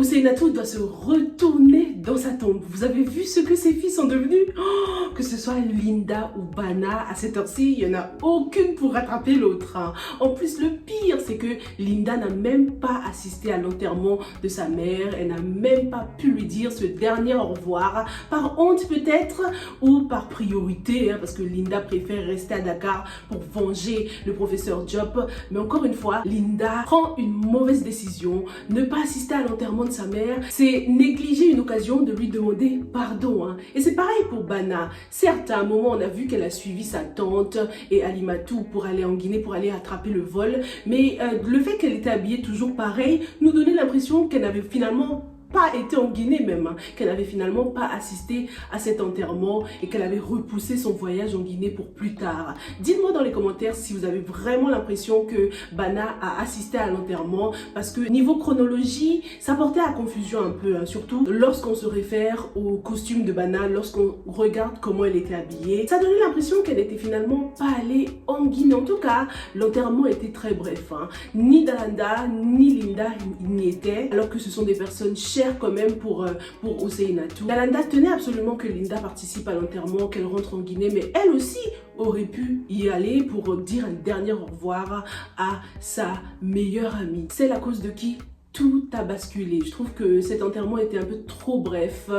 Ousseynatou doit se retourner dans sa tombe. Vous avez vu ce que ses filles sont devenues? Oh, que ce soit Linda ou Bana, à cette heure-ci, il n'y en a aucune pour rattraper l'autre. En plus, le pire, c'est que Linda n'a même pas assisté à l'enterrement de sa mère. Elle n'a même pas pu lui dire ce dernier au revoir. Par honte peut-être, ou par priorité, parce que Linda préfère rester à Dakar pour venger le professeur Diop. Mais encore une fois, Linda prend une mauvaise décision. Ne pas assister à l'enterrement de sa mère, c'est négliger une occasion de lui demander pardon. Et c'est pareil pour Bana. Certes, à un moment, on a vu qu'elle a suivi sa tante et Alimatou pour aller en Guinée, pour aller attraper le vol. Mais le fait qu'elle était habillée toujours pareil nous donnait l'impression qu'elle n'avait finalement pas été en Guinée même, qu'elle n'avait finalement pas assisté à cet enterrement et qu'elle avait repoussé son voyage en Guinée pour plus tard. Dites-moi dans les commentaires si vous avez vraiment l'impression que Bana a assisté à l'enterrement, parce que niveau chronologie, ça portait à confusion un peu, surtout lorsqu'on se réfère au costume de Bana, lorsqu'on regarde comment elle était habillée. Ça donnait l'impression qu'elle était finalement pas allée en Guinée. En tout cas, l'enterrement était très bref. Ni Dalanda, ni Linda n'y étaient, alors que ce sont des personnes chères quand même pour Ousseynatou. Dalanda tenait absolument que Linda participe à l'enterrement, qu'elle rentre en Guinée, mais elle aussi aurait pu y aller pour dire un dernier au revoir à sa meilleure amie. C'est la cause de qui? Tout a basculé. Je trouve que cet enterrement était un peu trop bref.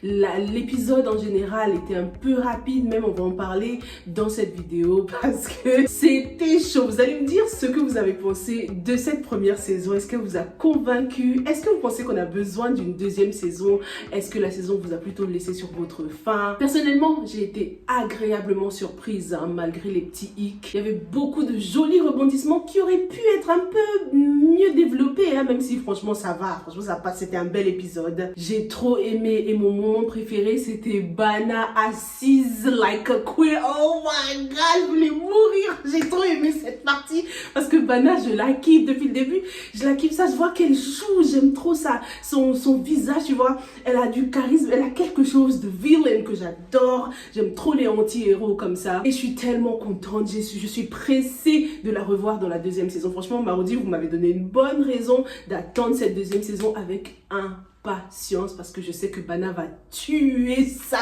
L'épisode en général était un peu rapide, même on va en parler dans cette vidéo parce que c'était chaud. Vous allez me dire ce que vous avez pensé de cette première saison. Est-ce qu'elle vous a convaincu? Est-ce que vous pensez qu'on a besoin d'une deuxième saison? Est-ce que la saison vous a plutôt laissé sur votre faim? Personnellement, j'ai été agréablement surprise malgré les petits hicks. Il y avait beaucoup de jolis rebondissements qui auraient pu être un peu mieux développés, même si franchement ça va, franchement ça passe, c'était un bel épisode. J'ai trop aimé et mon moment préféré c'était Bana assise like a queen. Oh my god, je voulais mourir. J'ai trop aimé cette partie parce que Bana, je la kiffe depuis le début. Je la kiffe, ça se voit qu'elle joue, j'aime trop ça. Son visage, tu vois, elle a du charisme, elle a quelque chose de villain que j'adore. J'aime trop les anti-héros comme ça. Et je suis tellement contente, je suis pressée de la revoir dans la deuxième saison. Franchement, Marodi, vous m'avez donné une bonne raison d'attendre cette deuxième saison avec impatience parce que je sais que Bana va tuer ça.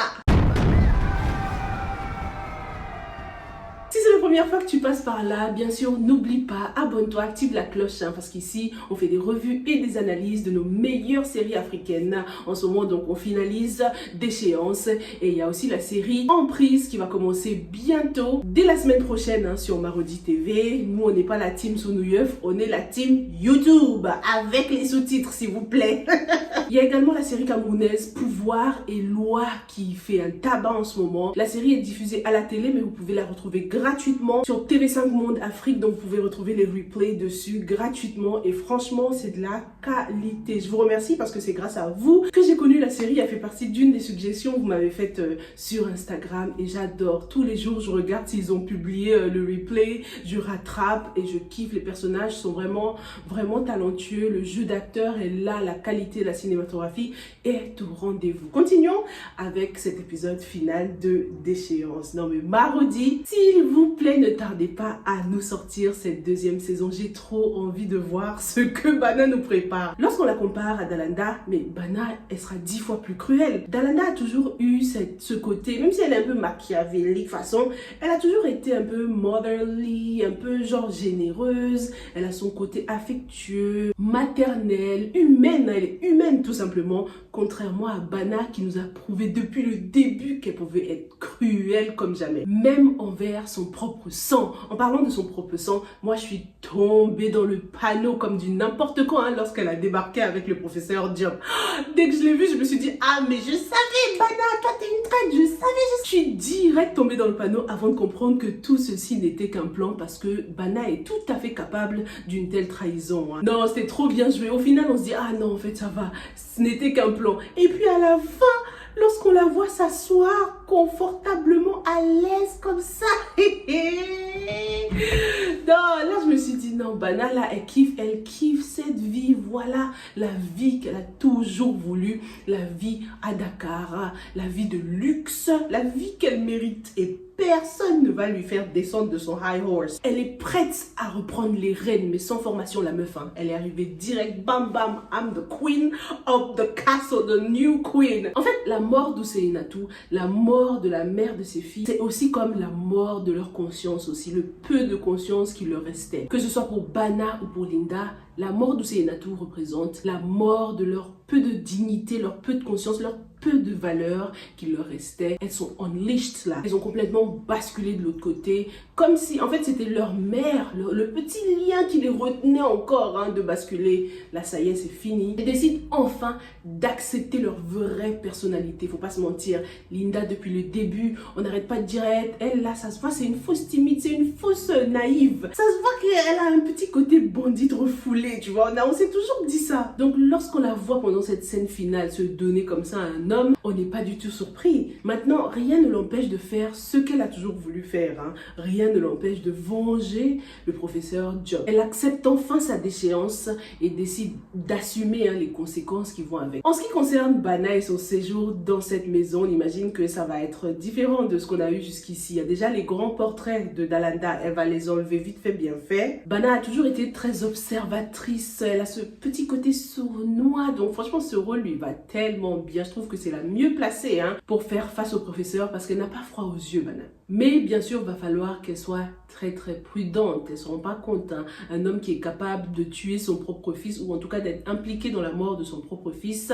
Si c'est la première fois que tu passes par là, bien sûr, n'oublie pas, abonne-toi, active la cloche, parce qu'ici, on fait des revues et des analyses de nos meilleures séries africaines. En ce moment, donc, on finalise Déchéance et il y a aussi la série Emprise qui va commencer bientôt, dès la semaine prochaine, sur Marodi TV. Nous, on n'est pas la team Sounouyeuf, on est la team YouTube, avec les sous-titres, s'il vous plaît. Il y a également la série camerounaise Pouvoir et Loi qui fait un tabac en ce moment. La série est diffusée à la télé, mais vous pouvez la retrouver gratuitement sur TV5 Monde Afrique, donc vous pouvez retrouver les replays dessus gratuitement et franchement c'est de la qualité. Je vous remercie parce que c'est grâce à vous que j'ai connu la série. Elle fait partie d'une des suggestions que vous m'avez faites sur Instagram et j'adore. Tous les jours je regarde s'ils ont publié le replay, je rattrape et je kiffe. Les personnages sont vraiment talentueux, le jeu d'acteur est là, la qualité de la cinématographie est au rendez-vous. Continuons avec cet épisode final de Déchéance. Non mais Marodi, s'il vous plaît, ne tardez pas à nous sortir cette deuxième saison. J'ai trop envie de voir ce que Bana nous prépare. Lorsqu'on la compare à Dalanda, mais Bana, elle sera 10 fois plus cruelle. Dalanda a toujours eu ce côté, même si elle est un peu machiavélique façon, elle a toujours été un peu motherly, un peu genre généreuse. Elle a son côté affectueux, maternel, humaine. Elle est humaine tout simplement. Contrairement à Bana qui nous a prouvé depuis le début qu'elle pouvait être cruelle comme jamais. Même envers son propre sang. En parlant de son propre sang, moi je suis tombée dans le panneau comme du n'importe quoi lorsqu'elle a débarqué avec le professeur Diop. Dès que je l'ai vu, je me suis dit, ah mais je savais Bana, toi t'es une traite, je savais. Je suis direct tombée dans le panneau avant de comprendre que tout ceci n'était qu'un plan parce que Bana est tout à fait capable d'une telle trahison. Non, c'était trop bien joué. Au final, on se dit, ah non, en fait ça va, ce n'était qu'un plan. Et puis à la fin, lorsqu'on la voit s'asseoir confortablement à l'aise comme ça. Non, là je me suis dit non, Bana là elle kiffe cette vie. Voilà la vie qu'elle a toujours voulu, la vie à Dakar, la vie de luxe, la vie qu'elle mérite. Et personne ne va lui faire descendre de son high horse. Elle est prête à reprendre les rênes, mais sans formation la meuf. Elle est arrivée direct, bam bam, I'm the queen of the castle, the new queen. En fait, la mort d'Usainatu, la mort de la mère de ses filles, c'est aussi comme la mort de leur conscience aussi, le peu de conscience qui leur restait. Que ce soit pour Bana ou pour Linda, la mort d'Usainatu représente la mort de leur peu de dignité, leur peu de conscience, leur peu de valeur qui leur restait. Elles sont unleashed là. Elles ont complètement basculé de l'autre côté. Comme si, en fait, c'était leur mère, le petit lien qui les retenait encore de basculer. Là, ça y est, c'est fini. Elles décident enfin d'accepter leur vraie personnalité. Faut pas se mentir. Linda, depuis le début, on n'arrête pas de dire elle, là, ça se voit, c'est une fausse timide, c'est une fausse naïve. Ça se voit qu'elle a un petit côté bandite refoulé, tu vois. On s'est toujours dit ça. Donc, lorsqu'on la voit pendant cette scène finale se donner comme ça à un homme, on n'est pas du tout surpris. Maintenant, rien ne l'empêche de faire ce qu'elle a toujours voulu faire. Rien ne l'empêche de venger le professeur Job. Elle accepte enfin sa déchéance et décide d'assumer les conséquences qui vont avec. En ce qui concerne Bana et son séjour dans cette maison, on imagine que ça va être différent de ce qu'on a eu jusqu'ici. Il y a déjà les grands portraits de Dalanda. Elle va les enlever vite fait, bien fait. Bana a toujours été très observatrice. Elle a ce petit côté sournois. Donc franchement, ce rôle lui va tellement bien. Je trouve que c'est la mieux placée pour faire face au professeur parce qu'elle n'a pas froid aux yeux, Bana. Mais bien sûr, il va falloir qu'elle soit très très prudente. Elle ne se rend pas compte. Un homme qui est capable de tuer son propre fils ou en tout cas d'être impliqué dans la mort de son propre fils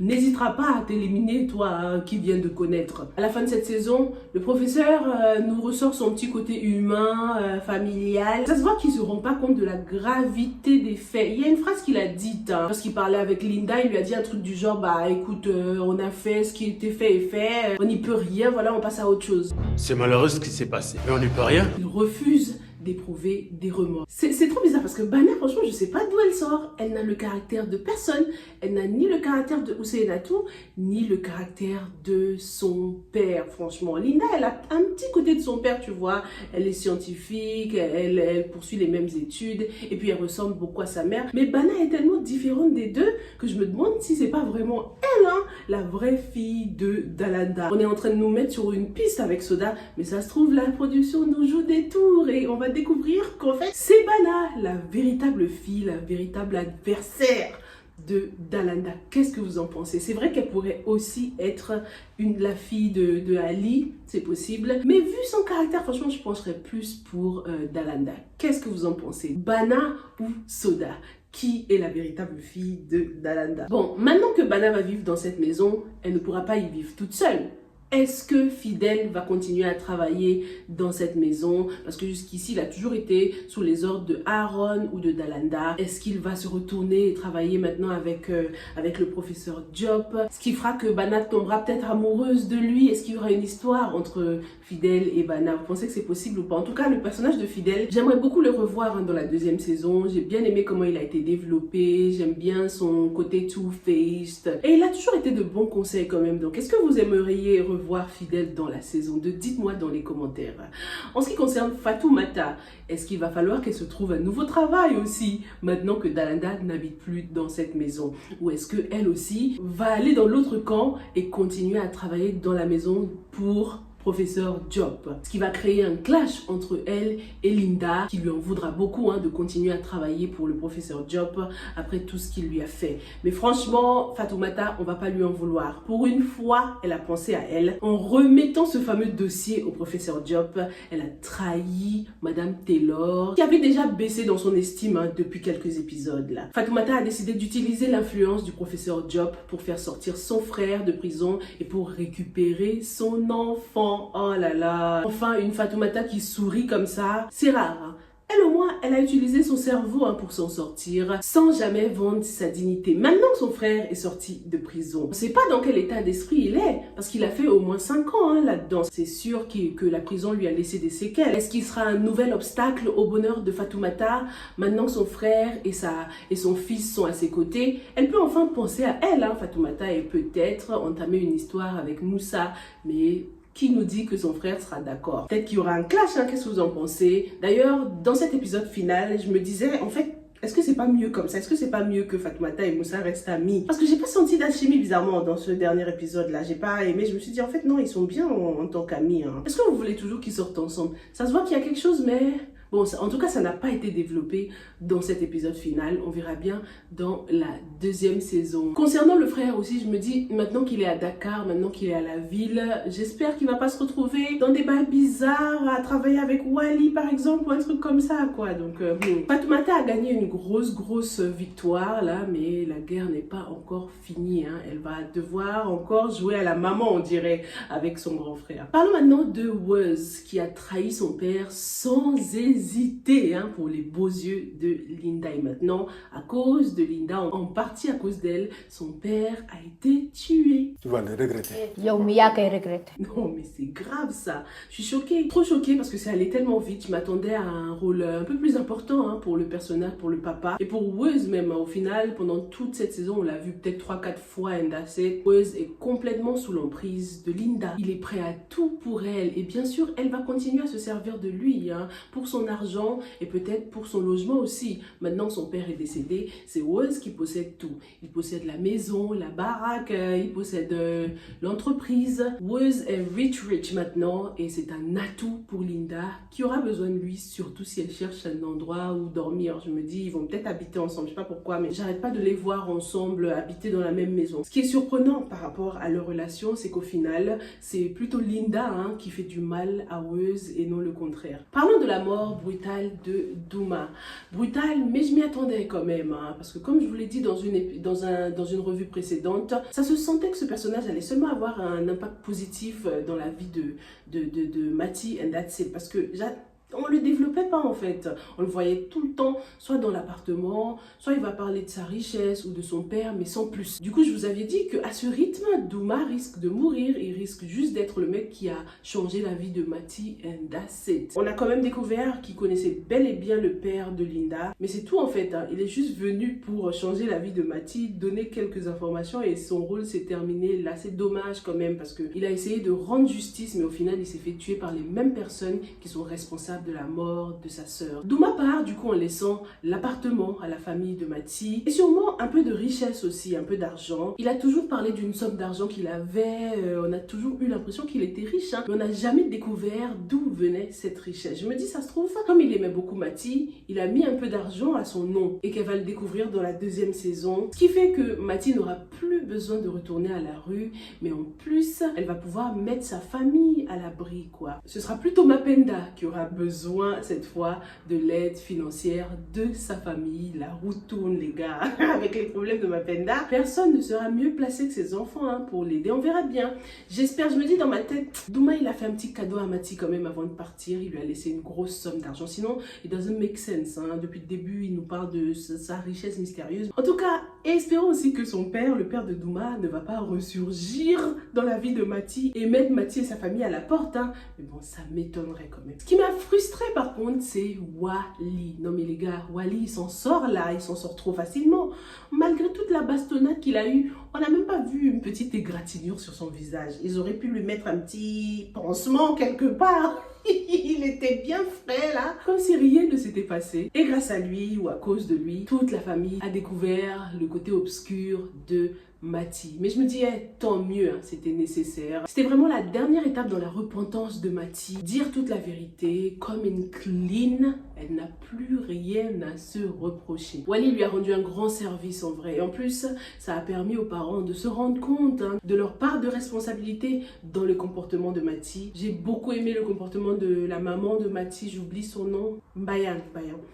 n'hésitera pas à t'éliminer, toi qui viens de connaître. À la fin de cette saison, le professeur nous ressort son petit côté humain, familial. Ça se voit qu'il ne se rend pas compte de la gravité des faits. Il y a une phrase qu'il a dite parce qu'il parlait avec Linda. Il lui a dit un truc du genre, bah écoute, on a fait ce qui était fait et fait. On n'y peut rien, voilà, on passe à autre chose. C'est malheureux ce qui s'est passé, mais on n'y peut rien. Il refuse d'éprouver des remords. C'est trop bizarre parce que Bana, franchement, je sais pas d'où elle sort. Elle n'a le caractère de personne. Elle n'a ni le caractère de Usainatu, ni le caractère de son père, franchement. Linda, elle a un petit côté de son père, tu vois. Elle est scientifique, elle poursuit les mêmes études, et puis elle ressemble beaucoup à sa mère. Mais Bana est tellement différente des deux que je me demande si c'est pas vraiment elle, la vraie fille de Dalanda. On est en train de nous mettre sur une piste avec Soda, mais ça se trouve, la production nous joue des tours et on va découvrir qu'en fait, c'est Bana, la véritable fille, la véritable adversaire de Dalanda. Qu'est-ce que vous en pensez? C'est vrai qu'elle pourrait aussi être la fille de Ali, c'est possible. Mais vu son caractère, franchement, je pencherais plus pour Dalanda. Qu'est-ce que vous en pensez? Bana ou Soda? Qui est la véritable fille de Dalanda? Bon, maintenant que Bana va vivre dans cette maison, elle ne pourra pas y vivre toute seule. Est-ce que Fidel va continuer à travailler dans cette maison? Parce que jusqu'ici, il a toujours été sous les ordres de Aaron ou de Dalanda. Est-ce qu'il va se retourner et travailler maintenant avec le professeur Diop? Ce qui fera que Bana tombera peut-être amoureuse de lui. Est-ce qu'il y aura une histoire entre Fidel et Bana? Vous pensez que c'est possible ou pas? En tout cas, le personnage de Fidel, j'aimerais beaucoup le revoir dans la deuxième saison. J'ai bien aimé comment il a été développé. J'aime bien son côté two-faced. Et il a toujours été de bons conseils quand même. Donc, est-ce que vous aimeriez revoir Fidel dans la saison 2? Dites-moi dans les commentaires. En ce qui concerne Fatoumata, est-ce qu'il va falloir qu'elle se trouve un nouveau travail aussi maintenant que Dalanda n'habite plus dans cette maison? Ou est-ce qu'elle aussi va aller dans l'autre camp et continuer à travailler dans la maison pour professeur Diop, ce qui va créer un clash entre elle et Linda, qui lui en voudra beaucoup de continuer à travailler pour le professeur Diop après tout ce qu'il lui a fait. Mais franchement, Fatoumata, on va pas lui en vouloir. Pour une fois, elle a pensé à elle. En remettant ce fameux dossier au professeur Diop, elle a trahi Madame Taylor, qui avait déjà baissé dans son estime depuis quelques épisodes là. Fatoumata a décidé d'utiliser l'influence du professeur Diop pour faire sortir son frère de prison et pour récupérer son enfant. Oh là là. Enfin, une Fatoumata qui sourit comme ça, c'est rare. Elle au moins, elle a utilisé son cerveau pour s'en sortir sans jamais vendre sa dignité. Maintenant que son frère est sorti de prison, on ne sait pas dans quel état d'esprit il est parce qu'il a fait au moins 5 ans là-dedans. C'est sûr que la prison lui a laissé des séquelles. Est-ce qu'il sera un nouvel obstacle au bonheur de Fatoumata maintenant que son frère et son fils sont à ses côtés? Elle peut enfin penser à elle, Fatoumata, et peut-être entamer une histoire avec Moussa, mais qui nous dit que son frère sera d'accord? Peut-être qu'il y aura un clash, qu'est-ce que vous en pensez? D'ailleurs, dans cet épisode final, je me disais, en fait, Est-ce que c'est pas mieux comme ça? Est-ce que c'est pas mieux que Fatoumata et Moussa restent amis? Parce que j'ai pas senti d'alchimie bizarrement dans ce dernier épisode-là. J'ai pas aimé. Je me suis dit en fait non, ils sont bien en tant qu'amis. Hein. Est-ce que vous voulez toujours qu'ils sortent ensemble? Ça se voit qu'il y a quelque chose, mais bon, en tout cas, ça n'a pas été développé dans cet épisode final. On verra bien dans la deuxième saison. Concernant le frère aussi, je me dis, maintenant qu'il est à Dakar, maintenant qu'il est à la ville, j'espère qu'il va pas se retrouver dans des bails bizarres, à travailler avec Wally par exemple, ou un truc comme ça, quoi. Donc, Fatoumata a gagné une grosse victoire, là, mais la guerre n'est pas encore finie, hein. Elle va devoir encore jouer à la maman, on dirait, avec son grand frère. Parlons maintenant de Wuz, qui a trahi son père sans hésiter, hein, pour les beaux yeux de Linda. Et maintenant, à cause de Linda, en partie à cause d'elle, son père a été tué. Tu vas le regretter. Non, mais c'est grave ça. Je suis choquée, trop choquée parce que c'est allé tellement vite. Je m'attendais à un rôle un peu plus important, hein, pour le personnage, pour le papa. Et pour Wuz même, au final, pendant toute cette saison, on l'a vu peut-être 3-4 fois, and that's it. Wuz est complètement sous l'emprise de Linda. Il est prêt à tout pour elle. Et bien sûr, elle va continuer à se servir de lui, hein, pour son argent et peut-être pour son logement aussi. Maintenant, son père est décédé. C'est Wuz qui possède tout. Il possède la maison, la baraque, il possède l'entreprise. Wuz est rich maintenant et c'est un atout pour Linda qui aura besoin de lui, surtout si elle cherche un endroit où dormir. Je me dis, ils vont peut-être habiter ensemble, je sais pas pourquoi, mais j'arrête pas de les voir ensemble, habiter dans la même maison. Ce qui est surprenant par rapport à leur relation, c'est qu'au final, c'est plutôt Linda, hein, qui fait du mal à Wuz et non le contraire. Parlons de la mort brutale de Douma. Brutale, mais je m'y attendais quand même, hein, parce que comme je vous l'ai dit dans une revue précédente, ça se sentait que ce personnage allait seulement avoir un impact positif dans la vie de Mati and that's it, parce que on le développait pas en fait. On le voyait tout le temps, soit dans l'appartement, soit il va parler de sa richesse ou de son père, mais sans plus. Du coup, je vous avais dit qu'à ce rythme, Douma risque de mourir. Il risque juste d'être le mec qui a changé la vie de Mati and that's it. On a quand même découvert qu'il connaissait bel et bien le père de Linda, mais c'est tout en fait. Hein. Il est juste venu pour changer la vie de Mati, donner quelques informations et son rôle s'est terminé là. C'est dommage quand même parce qu'il a essayé de rendre justice, mais au final, il s'est fait tuer par les mêmes personnes qui sont responsables de la mort de sa sœur. Douma part du coup en laissant l'appartement à la famille de Mati et sûrement un peu de richesse aussi, un peu d'argent. Il a toujours parlé d'une somme d'argent qu'il avait, on a toujours eu l'impression qu'il était riche, hein, mais on n'a jamais découvert d'où venait cette richesse. Je me dis, ça se trouve, comme il aimait beaucoup Mati, il a mis un peu d'argent à son nom et qu'elle va le découvrir dans la deuxième saison, ce qui fait que Mati n'aura plus besoin de retourner à la rue, mais en plus, elle va pouvoir mettre sa famille à l'abri, quoi. Ce sera plutôt Mapenda qui aura besoin cette fois de l'aide financière de sa famille. La roue tourne les gars. Avec les problèmes de Mapenda, personne ne sera mieux placé que ses enfants, hein, pour l'aider. On verra bien. J'espère, je me dis dans ma tête, Douma il a fait un petit cadeau à Mati quand même avant de partir. Il lui a laissé une grosse somme d'argent. Sinon, it doesn't make sense, hein. Depuis le début, il nous parle de sa richesse mystérieuse. En tout cas, espérons aussi que son père, le père de Douma, ne va pas ressurgir dans la vie de Mati et mettre Mati et sa famille à la porte, hein. Mais bon, ça m'étonnerait quand même. Ce qui m'a frustré par contre, c'est Wally. Non mais les gars, Wally il s'en sort là, il s'en sort trop facilement. Malgré toute la bastonnade qu'il a eue, on n'a même pas vu une petite égratignure sur son visage. Ils auraient pu lui mettre un petit pansement quelque part. Il était bien frais là, comme si rien ne s'était passé. Et grâce à lui ou à cause de lui, toute la famille a découvert le côté obscur de Mati. Mais je me dis, tant mieux, hein, c'était nécessaire. C'était vraiment la dernière étape dans la repentance de Mati. Dire toute la vérité, comme une clean, elle n'a plus rien à se reprocher. Wally lui a rendu un grand service en vrai. Et en plus, ça a permis aux parents de se rendre compte, hein, de leur part de responsabilité dans le comportement de Mati. J'ai beaucoup aimé le comportement de la maman de Mati, j'oublie son nom, Bayan.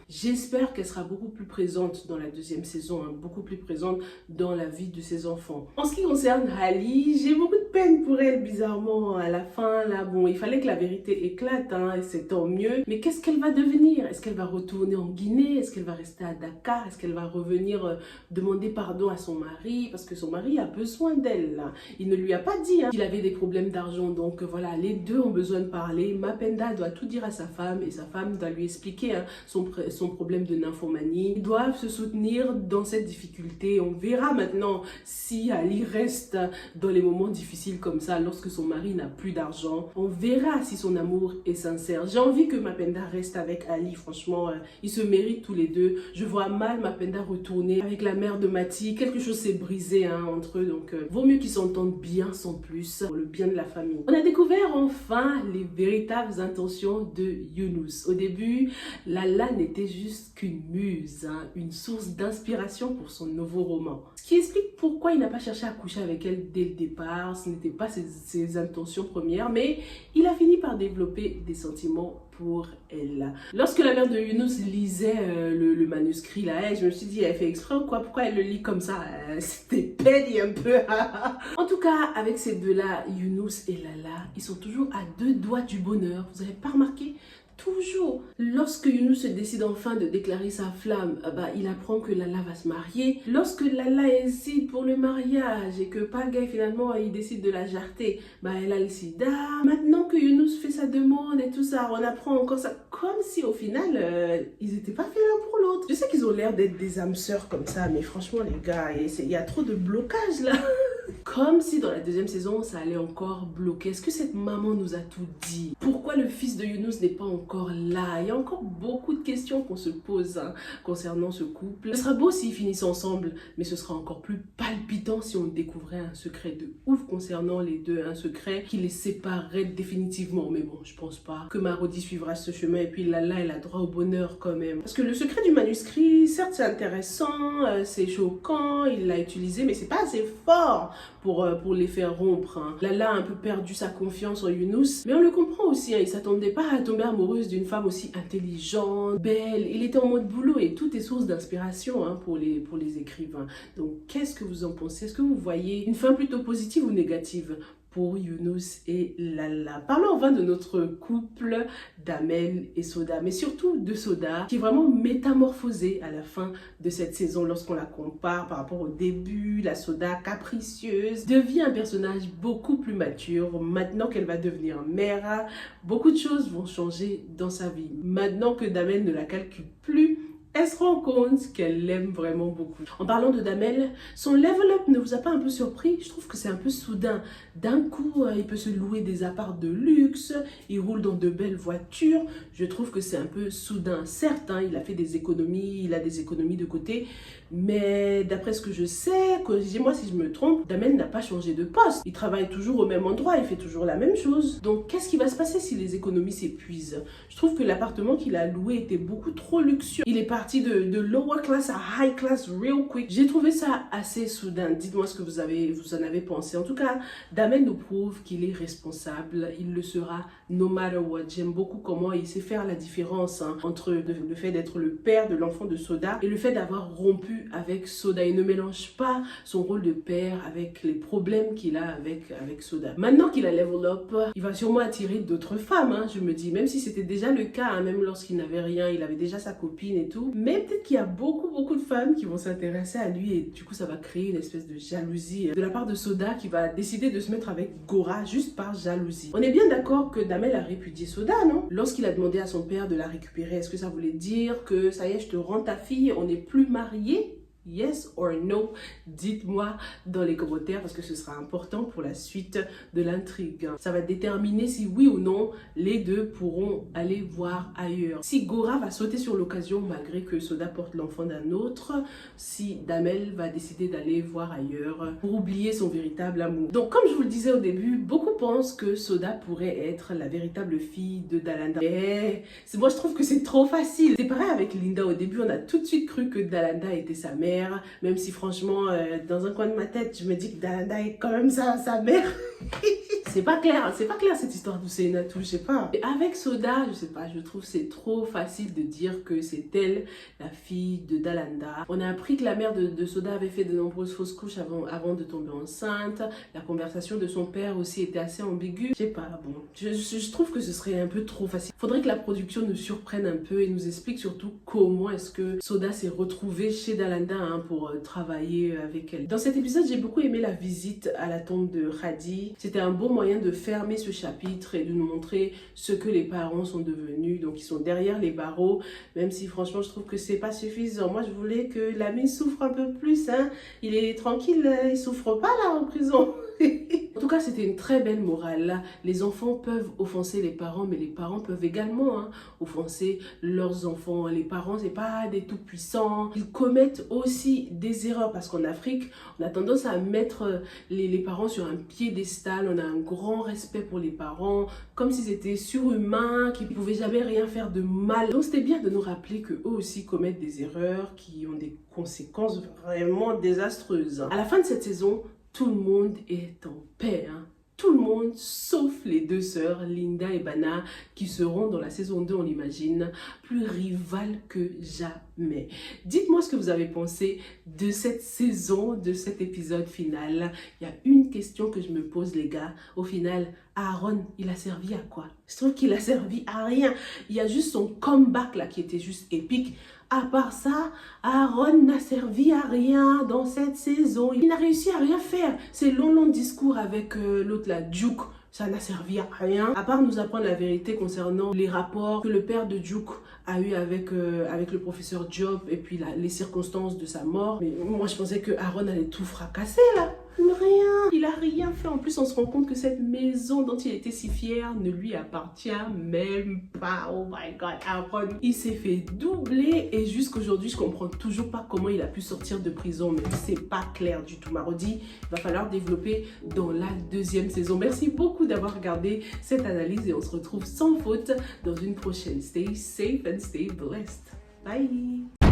J'espère qu'elle sera beaucoup plus présente dans la deuxième saison, hein, beaucoup plus présente dans la vie de ses enfants. En ce qui concerne Hali, j'ai beaucoup de peine pour elle, bizarrement, à la fin, là, bon, il fallait que la vérité éclate, hein, et c'est tant mieux. Mais qu'est-ce qu'elle va devenir? Est-ce qu'elle va retourner en Guinée? Est-ce qu'elle va rester à Dakar? Est-ce qu'elle va revenir demander pardon à son mari? Parce que son mari a besoin d'elle, là. Il ne lui a pas dit, hein, qu'il avait des problèmes d'argent, donc voilà, les deux ont besoin de parler. Mapenda Mapenda doit tout dire à sa femme et sa femme doit lui expliquer son problème de nymphomanie. Ils doivent se soutenir dans cette difficulté. On verra maintenant si Ali reste dans les moments difficiles comme ça lorsque son mari n'a plus d'argent. On verra si son amour est sincère. J'ai envie que Mapenda reste avec Ali. Franchement, ils se méritent tous les deux. Je vois mal Mapenda retourner avec la mère de Mati. Quelque chose s'est brisé entre eux. Donc, vaut mieux qu'ils s'entendent bien sans plus pour le bien de la famille. On a découvert enfin les véritables intentions de Younous. Au début, Lala n'était juste qu'une muse, une source d'inspiration pour son nouveau roman. Ce qui explique pourquoi il n'a pas cherché à coucher avec elle dès le départ. Ce n'était pas ses intentions premières, mais il a fini par développer des sentiments pour elle. Lorsque la mère de Younous lisait le manuscrit là, je me suis dit, elle fait exprès ou quoi? Pourquoi elle le lit comme ça? C'était pédé un peu. En tout cas, avec ces deux-là, Younous et Lala, ils sont toujours à 2 doigts du bonheur. Vous n'avez pas remarqué? Toujours. Lorsque Younous se décide enfin de déclarer sa flamme, il apprend que Lala va se marier. Lorsque Lala hésite pour le mariage et que Pagay finalement il décide de la jarter, elle a le sida. Maintenant que Younous fait sa demande et tout ça, on apprend encore ça. Comme si au final, ils n'étaient pas faits l'un pour l'autre. Je sais qu'ils ont l'air d'être des âmes sœurs comme ça, mais franchement les gars, il y a trop de blocage là. Comme si dans la 2e saison, ça allait encore bloquer. Est-ce que cette maman nous a tout dit? Pourquoi le fils de Younous n'est pas encore là? Il y a encore beaucoup de questions qu'on se pose concernant ce couple. Ce sera beau s'ils finissent ensemble, mais ce sera encore plus palpitant si on découvrait un secret de ouf concernant les deux. Un secret qui les séparerait définitivement. Mais bon, je pense pas que Marodi suivra ce chemin et puis Lala, elle a droit au bonheur quand même. Parce que le secret du manuscrit, certes c'est intéressant, c'est choquant, il l'a utilisé, mais c'est pas assez fort pour les faire rompre. Lala a un peu perdu sa confiance en Younous, mais on le comprend aussi, il s'attendait pas à tomber amoureuse d'une femme aussi intelligente, belle. Il était en mode boulot et tout est source d'inspiration pour les écrivains. Donc qu'est-ce que vous en pensez? Est-ce que vous voyez une fin plutôt positive ou négative pour Younous et Lala? Parlons enfin de notre couple d'Amel et Soda, mais surtout de Soda, qui est vraiment métamorphosée à la fin de cette saison lorsqu'on la compare par rapport au début. La Soda capricieuse devient un personnage beaucoup plus mature. Maintenant qu'elle va devenir mère, beaucoup de choses vont changer dans sa vie. Maintenant que Damel ne la calcule plus, elle se rend compte qu'elle l'aime vraiment beaucoup. En parlant de Damel, son level up ne vous a pas un peu surpris? Je trouve que c'est un peu soudain. D'un coup, il peut se louer des apparts de luxe, il roule dans de belles voitures. Je trouve que c'est un peu soudain. Certes, il a fait des économies, il a des économies de côté, mais d'après ce que je sais, corrigez-moi si je me trompe, Damel n'a pas changé de poste. Il travaille toujours au même endroit, il fait toujours la même chose. Donc, qu'est-ce qui va se passer si les économies s'épuisent? Je trouve que l'appartement qu'il a loué était beaucoup trop luxueux. Il est parti de lower class à high class real quick. J'ai trouvé ça assez soudain. Dites-moi ce que vous en avez pensé. En tout cas, Damel nous prouve qu'il est responsable. Il le sera no matter what. J'aime beaucoup comment il sait faire la différence entre le fait d'être le père de l'enfant de Soda et le fait d'avoir rompu avec Soda. Il ne mélange pas son rôle de père avec les problèmes qu'il a avec Soda. Maintenant qu'il a level up, il va sûrement attirer d'autres femmes. Je me dis, même si c'était déjà le cas, même lorsqu'il n'avait rien, il avait déjà sa copine et tout. Mais peut-être qu'il y a beaucoup de femmes qui vont s'intéresser à lui et du coup ça va créer une espèce de jalousie de la part de Soda qui va décider de se mettre avec Gora juste par jalousie. On est bien d'accord que Damel a répudié Soda, non? Lorsqu'il a demandé à son père de la récupérer, est-ce que ça voulait dire que ça y est, je te rends ta fille, on n'est plus mariés? Yes or no? Dites-moi dans les commentaires parce que ce sera important pour la suite de l'intrigue. Ça va déterminer si oui ou non les deux pourront aller voir ailleurs. Si Gora va sauter sur l'occasion malgré que Soda porte l'enfant d'un autre, si Damel va décider d'aller voir ailleurs pour oublier son véritable amour. Donc comme je vous le disais au début, beaucoup pensent que Soda pourrait être la véritable fille de Dalanda. Et moi je trouve que c'est trop facile. C'est pareil avec Linda, au début on a tout de suite cru que Dalanda était sa mère. Même si franchement, dans un coin de ma tête, je me dis que Dalanda est quand même sa mère. C'est pas clair cette histoire d'Ousseinatou, je sais pas. Et avec Soda, je sais pas, je trouve c'est trop facile de dire que c'est elle, la fille de Dalanda. On a appris que la mère de Soda avait fait de nombreuses fausses couches avant de tomber enceinte. La conversation de son père aussi était assez ambiguë. Je sais pas, bon, je trouve que ce serait un peu trop facile. Faudrait que la production nous surprenne un peu et nous explique surtout comment est-ce que Soda s'est retrouvée chez Dalanda pour travailler avec elle. Dans cet épisode, j'ai beaucoup aimé la visite à la tombe de Khadi. C'était un bon moyen moyen de fermer ce chapitre et de nous montrer ce que les parents sont devenus. Donc, ils sont derrière les barreaux, même si franchement, je trouve que c'est pas suffisant. Moi, je voulais que Lamine souffre un peu plus. Hein. Il est tranquille, il souffre pas là en prison. En tout cas, c'était une très belle morale. Les enfants peuvent offenser les parents, mais les parents peuvent également offenser leurs enfants. Les parents, c'est pas des tout-puissants. Ils commettent aussi des erreurs parce qu'en Afrique, on a tendance à mettre les parents sur un piédestal. On a un grand respect pour les parents, comme s'ils étaient surhumains, qu'ils ne pouvaient jamais rien faire de mal. Donc, c'était bien de nous rappeler qu'eux aussi commettent des erreurs qui ont des conséquences vraiment désastreuses. À la fin de cette saison, tout le monde est en paix, hein. Tout le monde, sauf les deux sœurs, Linda et Bana, qui seront dans la saison 2, on l'imagine, plus rivales que jamais. Dites-moi ce que vous avez pensé de cette saison, de cet épisode final. Il y a une question que je me pose, les gars. Au final, Aaron, il a servi à quoi? Je trouve qu'il a servi à rien. Il y a juste son comeback là qui était juste épique. À part ça, Aaron n'a servi à rien dans cette saison. Il n'a réussi à rien faire. Ces longs discours avec l'autre là, Duke, ça n'a servi à rien. À part nous apprendre la vérité concernant les rapports que le père de Duke a eu avec le professeur Job et puis les circonstances de sa mort. Mais moi, je pensais que Aaron allait tout fracasser là. Rien. Il a rien fait. En plus, on se rend compte que cette maison dont il était si fier ne lui appartient même pas. Oh my God, Aaron, il s'est fait doubler et jusqu'aujourd'hui, je comprends toujours pas comment il a pu sortir de prison. Mais c'est pas clair du tout. Marodi, il va falloir développer dans la deuxième saison. Merci beaucoup d'avoir regardé cette analyse et on se retrouve sans faute dans une prochaine. Stay safe and stay blessed. Bye.